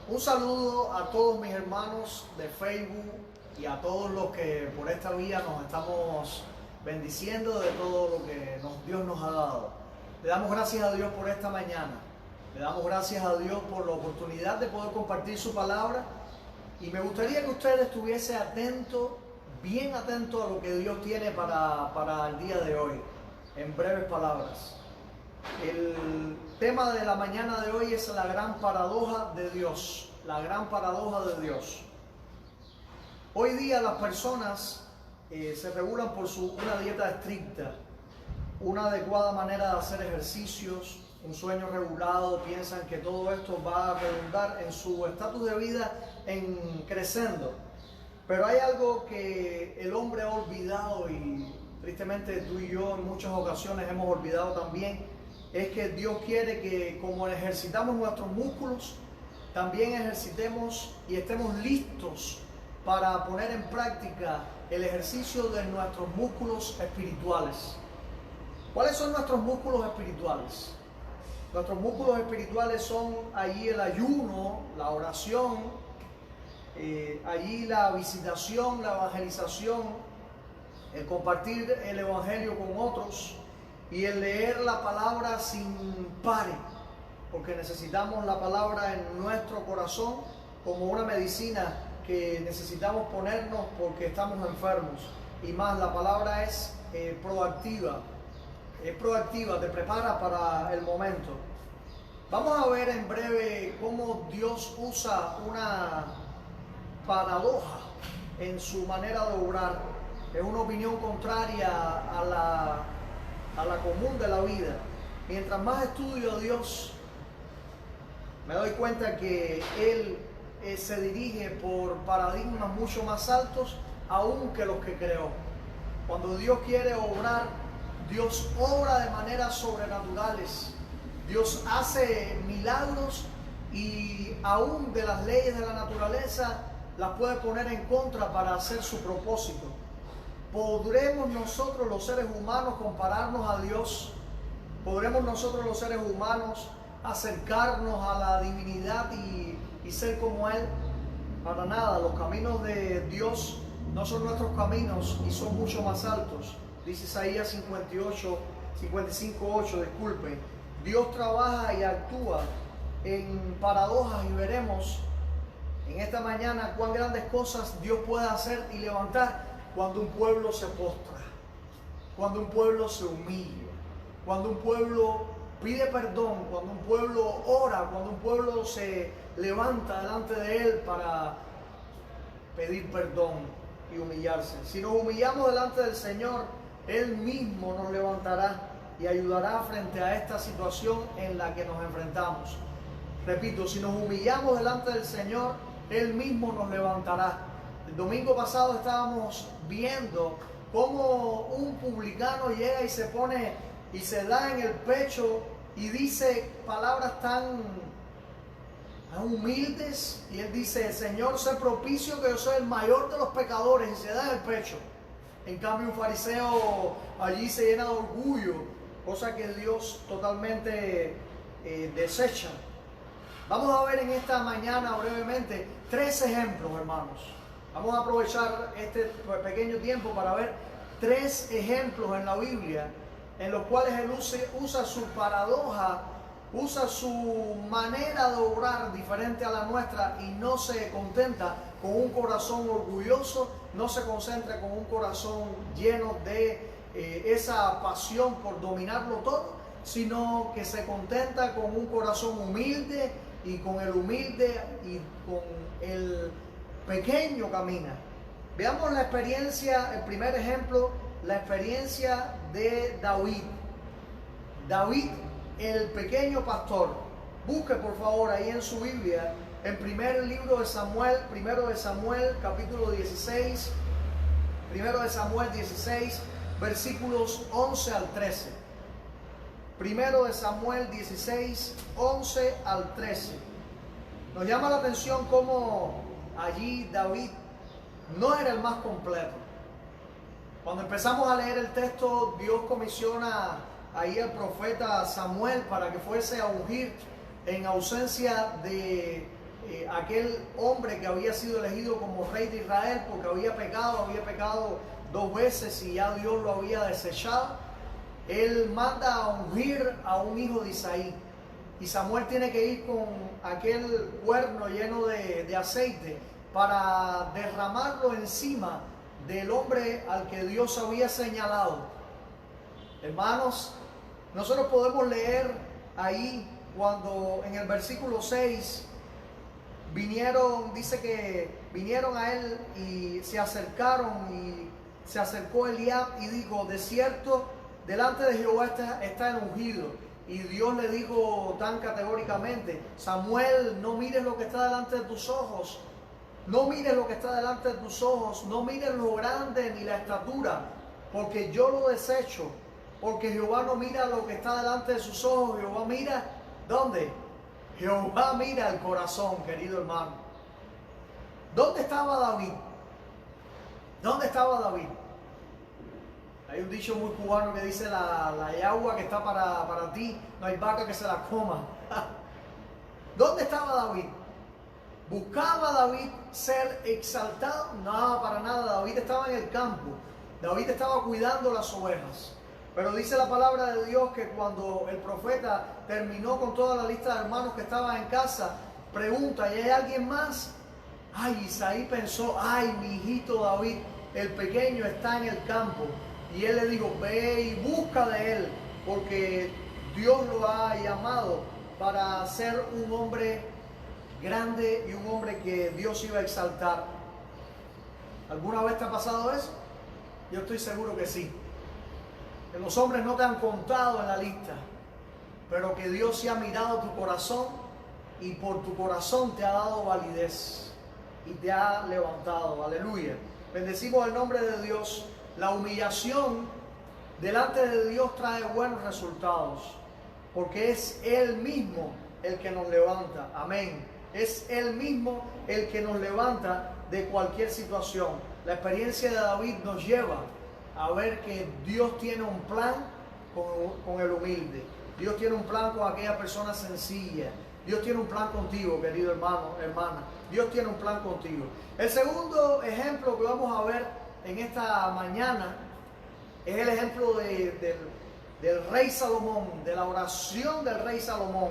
Un saludo a todos mis hermanos de Facebook y a todos los que por esta vía nos estamos bendiciendo de todo lo que Dios nos ha dado. Le damos gracias a Dios por esta mañana. Le damos gracias a Dios por la oportunidad de poder compartir su palabra. Y me gustaría que usted estuviese atento, bien atento a lo que Dios tiene para el día de hoy, en breves palabras. El tema de la mañana de hoy es la gran paradoja de Dios. La gran paradoja de Dios. Hoy día las personas se regulan por una dieta estricta, una adecuada manera de hacer ejercicios, un sueño regulado. Piensan que todo esto va a redundar en su estatus de vida en creciendo. Pero hay algo que el hombre ha olvidado, y tristemente tú y yo en muchas ocasiones hemos olvidado también. Es que Dios quiere que, como ejercitamos nuestros músculos, también ejercitemos y estemos listos para poner en práctica el ejercicio de nuestros músculos espirituales. ¿Cuáles son nuestros músculos espirituales? Nuestros músculos espirituales son allí el ayuno, la oración, allí la visitación, la evangelización, el compartir el evangelio con otros, y el leer la palabra sin pare, porque necesitamos la palabra en nuestro corazón como una medicina que necesitamos ponernos porque estamos enfermos. Y más, la palabra es proactiva, te prepara para el momento. Vamos a ver en breve cómo Dios usa una paradoja en su manera de obrar. Es una opinión contraria a la común de la vida. Mientras más estudio a Dios, me doy cuenta que Él se dirige por paradigmas mucho más altos aún que los que creó. Cuando Dios quiere obrar, Dios obra de maneras sobrenaturales. Dios hace milagros y aún de las leyes de la naturaleza las puede poner en contra para hacer su propósito. ¿Podremos nosotros los seres humanos compararnos a Dios? ¿Podremos nosotros los seres humanos acercarnos a la divinidad y ser como Él? Para nada. Los caminos de Dios no son nuestros caminos y son mucho más altos. Dice Isaías 55:8, disculpe. Dios trabaja y actúa en paradojas, y veremos en esta mañana cuán grandes cosas Dios puede hacer y levantar cuando un pueblo se postra, cuando un pueblo se humilla, cuando un pueblo pide perdón, cuando un pueblo ora, cuando un pueblo se levanta delante de Él para pedir perdón y humillarse. Si nos humillamos delante del Señor, Él mismo nos levantará y ayudará frente a esta situación en la que nos enfrentamos. Repito, si nos humillamos delante del Señor, Él mismo nos levantará. El domingo pasado estábamos viendo cómo un publicano llega y se pone y se da en el pecho y dice palabras tan humildes, y él dice: Señor, sé propicio que yo soy el mayor de los pecadores, y se da en el pecho. En cambio, un fariseo allí se llena de orgullo, cosa que Dios totalmente desecha. Vamos a ver en esta mañana brevemente 3 ejemplos, hermanos. Vamos a aprovechar este pequeño tiempo para ver 3 ejemplos en la Biblia en los cuales Él usa su paradoja, usa su manera de obrar diferente a la nuestra, y no se contenta con un corazón orgulloso, no se concentra con un corazón lleno de esa pasión por dominarlo todo, sino que se contenta con un corazón humilde, y con el humilde y con el pequeño camina. Veamos la experiencia, el primer ejemplo, la experiencia de David. David, el pequeño pastor. Busque por favor ahí en su Biblia, en primero de Samuel capítulo 16, primero de Samuel 16, versículos 11 al 13. Primero de Samuel 16, 11 al 13. Nos llama la atención cómo allí David no era el más completo. Cuando empezamos a leer el texto, Dios comisiona ahí al profeta Samuel para que fuese a ungir en ausencia de aquel hombre que había sido elegido como rey de Israel porque había pecado 2 veces y ya Dios lo había desechado. Él manda a ungir a un hijo de Isaí. Y Samuel tiene que ir con aquel cuerno lleno de aceite para derramarlo encima del hombre al que Dios había señalado. Hermanos, nosotros podemos leer ahí cuando en el versículo 6 dice que vinieron a él y se acercaron, y se acercó Eliab y dijo: de cierto, delante de Jehová está el ungido. Y Dios le dijo tan categóricamente: Samuel, no mires lo que está delante de tus ojos, no mires lo que está delante de tus ojos, no mires lo grande ni la estatura, porque yo lo desecho. Porque Jehová no mira lo que está delante de sus ojos, Jehová mira, ¿dónde? Jehová mira el corazón, querido hermano. ¿Dónde estaba David? ¿Dónde estaba David? Hay un dicho muy cubano que dice: la yagua que está para ti, no hay vaca que se la coma. ¿Dónde estaba David? ¿Buscaba David ser exaltado? No, para nada. David estaba en el campo. David estaba cuidando las ovejas. Pero dice la palabra de Dios que cuando el profeta terminó con toda la lista de hermanos que estaban en casa, pregunta: ¿y hay alguien más? Ay, Isaí pensó: ay, mi hijito David, el pequeño, está en el campo. Y él le dijo: ve y busca de él, porque Dios lo ha llamado para ser un hombre grande y un hombre que Dios iba a exaltar. ¿Alguna vez te ha pasado eso? Yo estoy seguro que sí. Que los hombres no te han contado en la lista, pero que Dios sí ha mirado tu corazón y por tu corazón te ha dado validez y te ha levantado. Aleluya. Bendecimos el nombre de Dios. La humillación delante de Dios trae buenos resultados, porque es Él mismo el que nos levanta. Amén. Es Él mismo el que nos levanta de cualquier situación. La experiencia de David nos lleva a ver que Dios tiene un plan con el humilde. Dios tiene un plan con aquella persona sencilla. Dios tiene un plan contigo, querido hermano, hermana. Dios tiene un plan contigo. El segundo ejemplo que vamos a ver en esta mañana es el ejemplo del rey Salomón, de la oración del rey Salomón.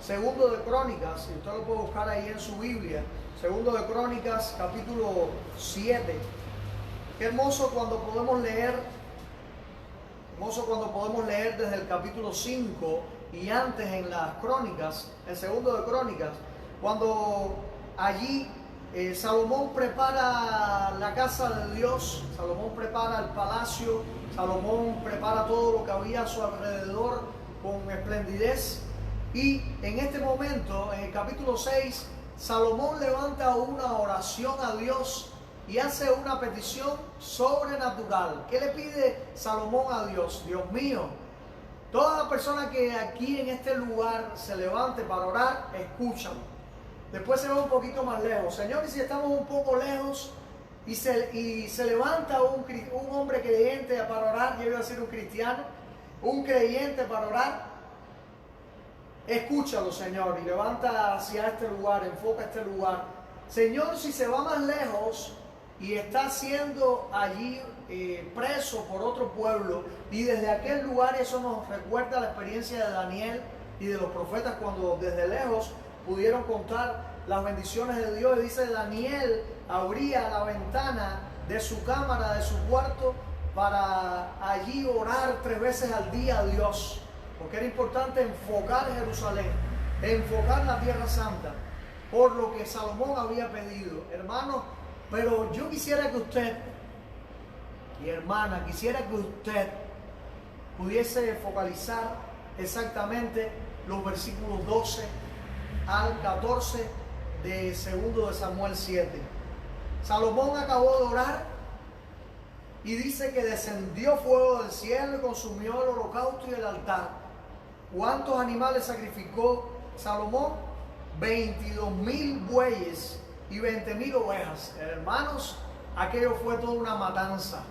Segundo de Crónicas, y usted lo puede buscar ahí en su Biblia. Segundo de Crónicas, capítulo 7. Qué hermoso cuando podemos leer desde el capítulo 5 y antes en las Crónicas, el segundo de Crónicas, cuando allí Salomón prepara la casa de Dios, Salomón prepara el palacio, Salomón prepara todo lo que había a su alrededor con esplendidez. Y en este momento, en el capítulo 6, Salomón levanta una oración a Dios y hace una petición sobrenatural. ¿Qué le pide Salomón a Dios? Dios mío, toda la persona que aquí en este lugar se levante para orar, escúchame. Después se va un poquito más lejos. Señor, y si estamos un poco lejos y se levanta un hombre creyente para orar, yo iba a decir un cristiano, un creyente para orar, escúchalo, Señor, y levanta hacia este lugar, enfoca este lugar. Señor, si se va más lejos y está siendo allí preso por otro pueblo, y desde aquel lugar, eso nos recuerda la experiencia de Daniel y de los profetas cuando desde lejos pudieron contar las bendiciones de Dios. Y dice: Daniel abría la ventana de su cámara, de su cuarto, para allí orar 3 veces al día a Dios, porque era importante enfocar Jerusalén, enfocar la Tierra Santa, por lo que Salomón había pedido. Hermanos, pero yo quisiera que usted, y hermana, quisiera que usted pudiese focalizar exactamente los versículos 12 al 14 de 2 de Samuel 7. Salomón acabó de orar y dice que descendió fuego del cielo y consumió el holocausto y el altar. ¿Cuántos animales sacrificó Salomón? 22,000 bueyes y 20,000 ovejas. Hermanos, aquello fue toda una matanza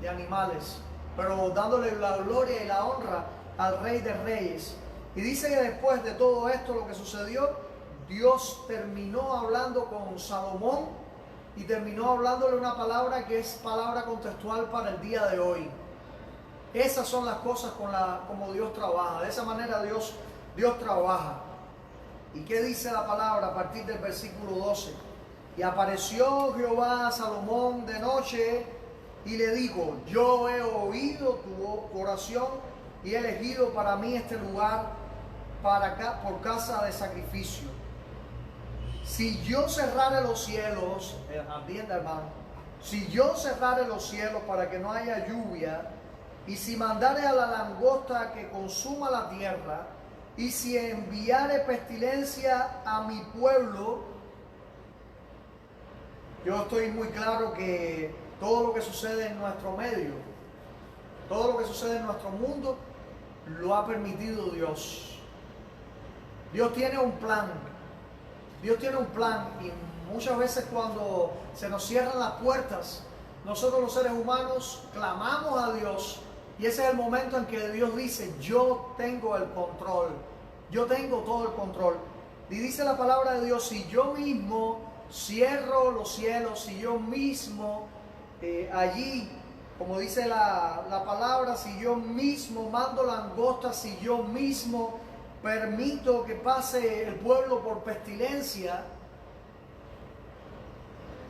de animales, pero dándole la gloria y la honra al Rey de Reyes. Y dice que después de todo esto, lo que sucedió, Dios terminó hablando con Salomón y terminó hablándole una palabra que es palabra contextual para el día de hoy. Esas son las cosas como Dios trabaja. De esa manera Dios trabaja. ¿Y qué dice la palabra a partir del versículo 12? Y apareció Jehová a Salomón de noche y le dijo: yo he oído tu oración y he elegido para mí este lugar por casa de sacrificio. Si yo cerrare los cielos, atienda hermano, si yo cerrare los cielos para que no haya lluvia, y si mandare a la langosta que consuma la tierra, y si enviare pestilencia a mi pueblo, yo estoy muy claro que todo lo que sucede en nuestro medio, todo lo que sucede en nuestro mundo, lo ha permitido Dios. Dios tiene un plan. Dios tiene un plan, y muchas veces cuando se nos cierran las puertas, nosotros los seres humanos clamamos a Dios, y ese es el momento en que Dios dice: yo tengo el control, yo tengo todo el control. Y dice la palabra de Dios: si yo mismo cierro los cielos, si yo mismo allí, como dice la palabra, si yo mismo mando langostas, si yo mismo permito que pase el pueblo por pestilencia,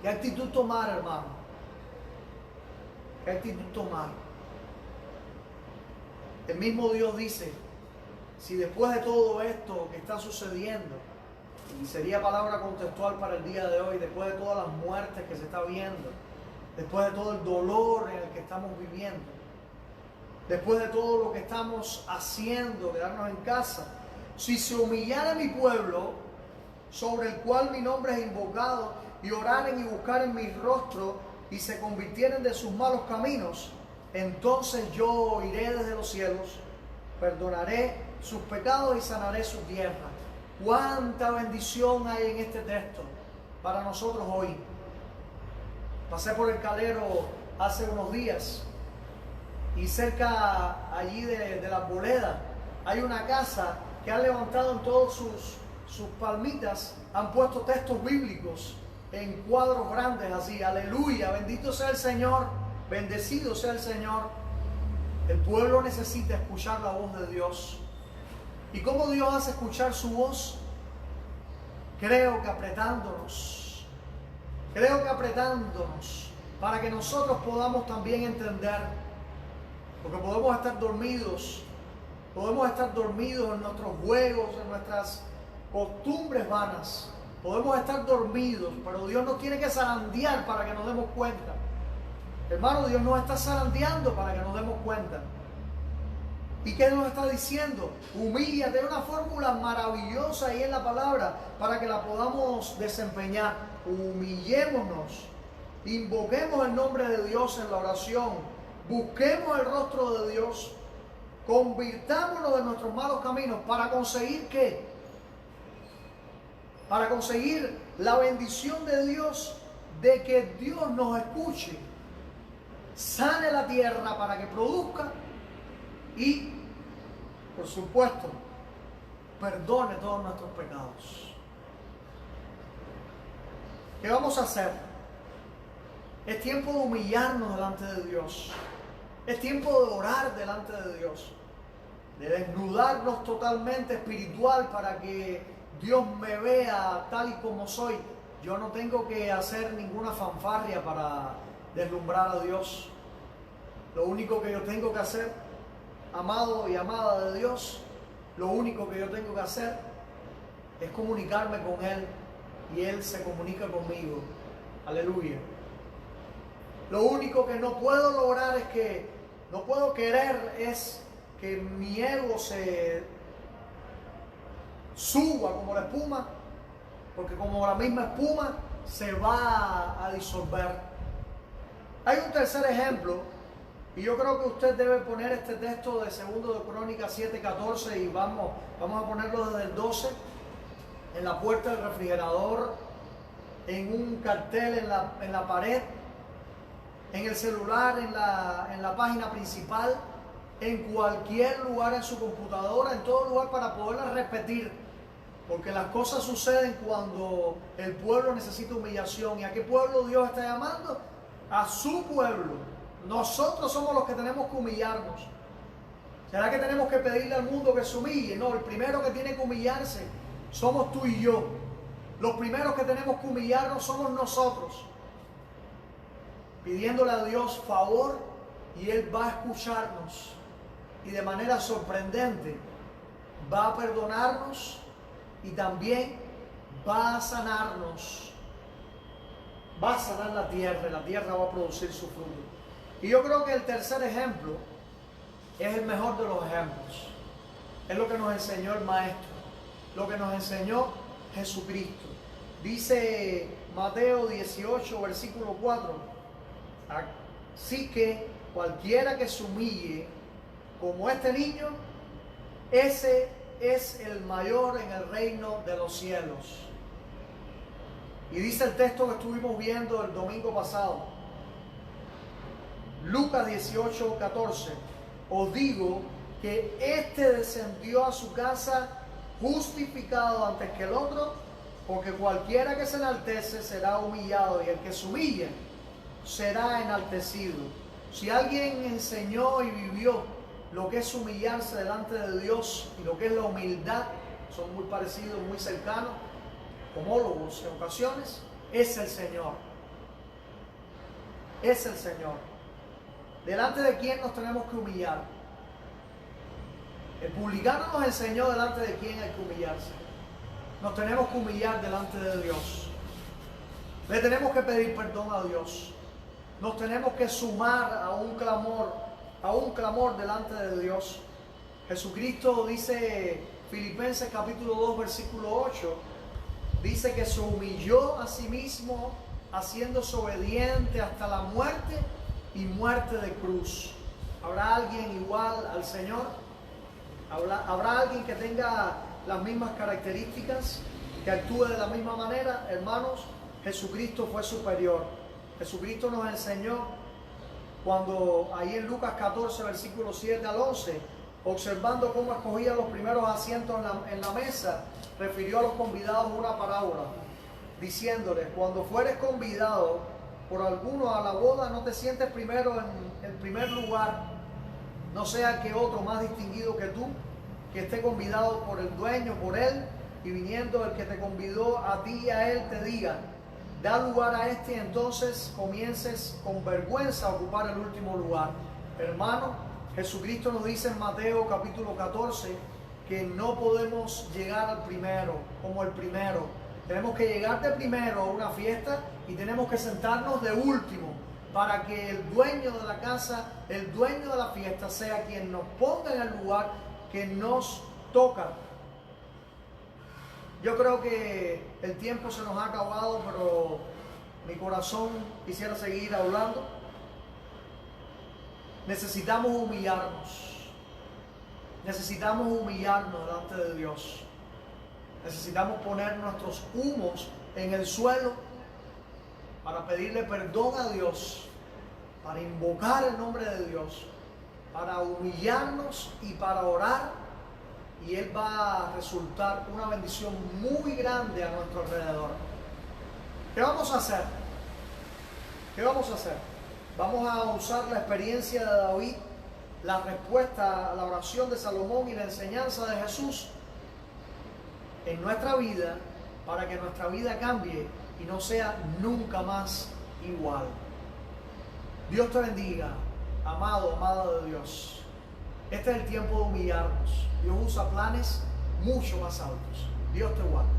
¿qué actitud tomar, hermano? ¿Qué actitud tomar? El mismo Dios dice: si después de todo esto que está sucediendo, y sería palabra contextual para el día de hoy, después de todas las muertes que se está viendo, después de todo el dolor en el que estamos viviendo, después de todo lo que estamos haciendo, quedarnos en casa, si se humillara mi pueblo, sobre el cual mi nombre es invocado, y oraren y buscaren mi rostro, y se convirtieren de sus malos caminos, entonces yo iré desde los cielos, perdonaré sus pecados y sanaré su tierra. Cuánta bendición hay en este texto para nosotros hoy. Pasé por el Calero hace unos días, y cerca allí de la Arboleda hay una casa que han levantado en todos sus palmitas, han puesto textos bíblicos en cuadros grandes así: aleluya, bendito sea el Señor, bendecido sea el Señor. El pueblo necesita escuchar la voz de Dios. ¿Y cómo Dios hace escuchar su voz? Creo que apretándonos para que nosotros podamos también entender, porque podemos estar dormidos en nuestros juegos, en nuestras costumbres vanas, podemos estar dormidos, pero Dios nos tiene que zarandear para que nos demos cuenta. Hermano, Dios nos está zarandeando para que nos demos cuenta. ¿Y qué nos está diciendo? Humíllate. Hay una fórmula maravillosa ahí en la palabra para que la podamos desempeñar. Humillémonos, invoquemos el nombre de Dios en la oración, busquemos el rostro de Dios, convirtámonos de nuestros malos caminos. ¿Para conseguir qué? Para conseguir la bendición de Dios, de que Dios nos escuche, sane la tierra para que produzca, y, por supuesto, perdone todos nuestros pecados. ¿Qué vamos a hacer? Es tiempo de humillarnos delante de Dios. Es tiempo de orar delante de Dios. De desnudarnos totalmente espiritual para que Dios me vea tal y como soy. Yo no tengo que hacer ninguna fanfarria para deslumbrar a Dios. Lo único que yo tengo que hacer, amado y amada de Dios, lo único que yo tengo que hacer es comunicarme con Él, y Él se comunica conmigo. Aleluya. Lo único que no puedo lograr no puedo querer es que mi ego se suba como la espuma, porque como la misma espuma se va a disolver. Hay un tercer ejemplo, y yo creo que usted debe poner este texto de 2 de Crónicas 7:14, y vamos a ponerlo desde el 12, en la puerta del refrigerador, en un cartel en la pared, en el celular, en la página principal, en cualquier lugar, en su computadora, en todo lugar, para poderla repetir. Porque las cosas suceden cuando el pueblo necesita humillación. ¿Y a qué pueblo Dios está llamando? A su pueblo. Nosotros somos los que tenemos que humillarnos. ¿Será que tenemos que pedirle al mundo que se humille? No, el primero que tiene que humillarse somos tú y yo. Los primeros que tenemos que humillarnos somos nosotros. Pidiéndole a Dios favor y Él va a escucharnos. Y de manera sorprendente va a perdonarnos y también va a sanarnos. Va a sanar la tierra y la tierra va a producir su fruto. Y yo creo que el tercer ejemplo es el mejor de los ejemplos. Es lo que nos enseñó el Maestro, lo que nos enseñó Jesucristo. Dice Mateo 18, versículo 4. Así que cualquiera que se humille como este niño, ese es el mayor en el reino de los cielos. Y dice el texto que estuvimos viendo el domingo pasado, Lucas 18, 14. Os digo que este descendió a su casa justificado antes que el otro, porque cualquiera que se enaltece será humillado, y el que se humille será enaltecido. Si alguien enseñó y vivió lo que es humillarse delante de Dios y lo que es la humildad, son muy parecidos, muy cercanos, homólogos en ocasiones, es el Señor. Es el Señor. ¿Delante de quién nos tenemos que humillar? El publicano nos enseñó delante de quién hay que humillarse. Nos tenemos que humillar delante de Dios. Le tenemos que pedir perdón a Dios. Nos tenemos que sumar a un clamor delante de Dios. Jesucristo dice, Filipenses capítulo 2, versículo 8, dice que se humilló a sí mismo, haciéndose obediente hasta la muerte y muerte de cruz. ¿Habrá alguien igual al Señor? ¿Habrá alguien que tenga las mismas características, que actúe de la misma manera? Hermanos, Jesucristo fue superior. Jesucristo nos enseñó cuando ahí en Lucas 14, versículos 7 al 11, observando cómo escogía los primeros asientos en la mesa, refirió a los convidados una parábola, diciéndoles: cuando fueres convidado por alguno a la boda, no te sientes primero en primer lugar, no sea que otro más distinguido que tú, que esté convidado por el dueño, por él, y viniendo el que te convidó a ti y a él, te diga: da lugar a este, y entonces comiences con vergüenza a ocupar el último lugar. Hermano, Jesucristo nos dice en Mateo capítulo 14 que no podemos llegar al primero, como el primero. Tenemos que llegar de primero a una fiesta y tenemos que sentarnos de último, para que el dueño de la casa, el dueño de la fiesta, sea quien nos ponga en el lugar que nos toca. Yo creo que el tiempo se nos ha acabado, pero mi corazón quisiera seguir hablando. Necesitamos humillarnos. Necesitamos humillarnos delante de Dios. Necesitamos poner nuestros humos en el suelo para pedirle perdón a Dios, para invocar el nombre de Dios, para humillarnos y para orar, y Él va a resultar una bendición muy grande a nuestro alrededor. ¿Qué vamos a hacer? ¿Qué vamos a hacer? Vamos a usar la experiencia de David, la respuesta a la oración de Salomón y la enseñanza de Jesús en nuestra vida, para que nuestra vida cambie y no sea nunca más igual. Dios te bendiga, amado, amada de Dios. Este es el tiempo de humillarnos. Dios usa planes mucho más altos. Dios te guarde.